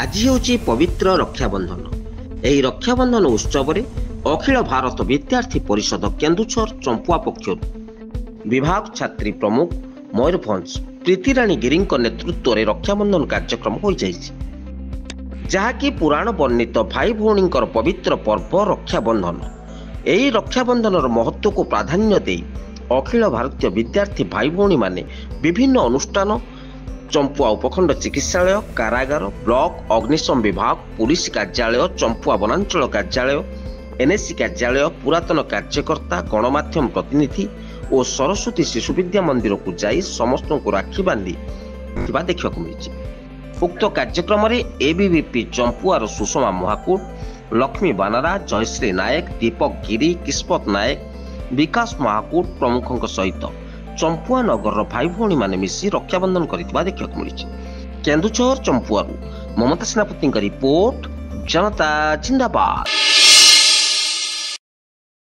ଆଜି ହେଉଛି ପବିତ୍ର ରକ୍ଷାବନ୍ଧନ। ଏହି ରକ୍ଷାବନ୍ଧନ ଉତ୍ସବରେ ଅଖିଳ ଭାରତ ବିଦ୍ୟାର୍ଥୀ ପରିଷଦ କେନ୍ଦୁଝର ଚମ୍ପୁଆ ପକ୍ଷରୁ ବିଭାଗ ଛାତ୍ରୀ ପ୍ରମୁଖ ମୟୂରଭଞ୍ଜ ପ୍ରୀତିରାଣୀ ଗିରିଙ୍କ ନେତୃତ୍ୱରେ ରକ୍ଷାବନ୍ଧନ କାର୍ଯ୍ୟକ୍ରମ ହୋଇଯାଇଛି, ଯାହାକି ପୁରାଣ ବର୍ଣ୍ଣିତ ଭାଇ ଭଉଣୀଙ୍କର ପବିତ୍ର ପର୍ବ ରକ୍ଷାବନ୍ଧନ। ଏହି ରକ୍ଷାବନ୍ଧନର ମହତ୍ତ୍ୱକୁ ପ୍ରାଧାନ୍ୟ ଦେଇ ଅଖିଳ ଭାରତୀୟ ବିଦ୍ୟାର୍ଥୀ ଭାଇ ଭଉଣୀମାନେ ବିଭିନ୍ନ ଅନୁଷ୍ଠାନ, ଚମ୍ପୁଆ ଉପଖଣ୍ଡ ଚିକିତ୍ସାଳୟ, କାରାଗାର, ବ୍ଲକ ଅଗ୍ନିଶମ ବିଭାଗ, ପୁଲିସ କାର୍ଯ୍ୟାଳୟ, ଚମ୍ପୁଆ ବନାଞ୍ଚଳ କାର୍ଯ୍ୟାଳୟ, ଏନ୍ଏସି କାର୍ଯ୍ୟାଳୟ, ପୁରାତନ କାର୍ଯ୍ୟକର୍ତ୍ତା, ଗଣମାଧ୍ୟମ ପ୍ରତିନିଧି ଓ ସରସ୍ୱତୀ ଶିଶୁ ବିଦ୍ୟା ମନ୍ଦିରକୁ ଯାଇ ସମସ୍ତଙ୍କୁ ରାକ୍ଷୀ ବାନ୍ଧି ଥିବା ଦେଖିବାକୁ ମିଳିଛି। ଉକ୍ତ କାର୍ଯ୍ୟକ୍ରମରେ ଏବିଭିପି ଚମ୍ପୁଆର ସୁଷମା ମହାକୁଡ଼, ଲକ୍ଷ୍ମୀ ବାନାରା, ଜୟଶ୍ରୀ ନାୟକ, ଦୀପକ ଗିରି, କିସ୍ମତ ନାୟକ, ବିକାଶ ମହାକୁଡ଼ ପ୍ରମୁଖଙ୍କ ସହିତ ଚମ୍ପୁଆ ନଗରର ଭାଇ ଭଉଣୀମାନେ ମିଶି ରକ୍ଷାବନ୍ଧନ କରିଥିବା ଦେଖିବାକୁ ମିଳିଛି। କେନ୍ଦୁଝର ଚମ୍ପୁଆରୁ ମମତା ସେନାପତିଙ୍କ ରିପୋର୍ଟ, ଜନତା ଜିନ୍ଦାବାଦ।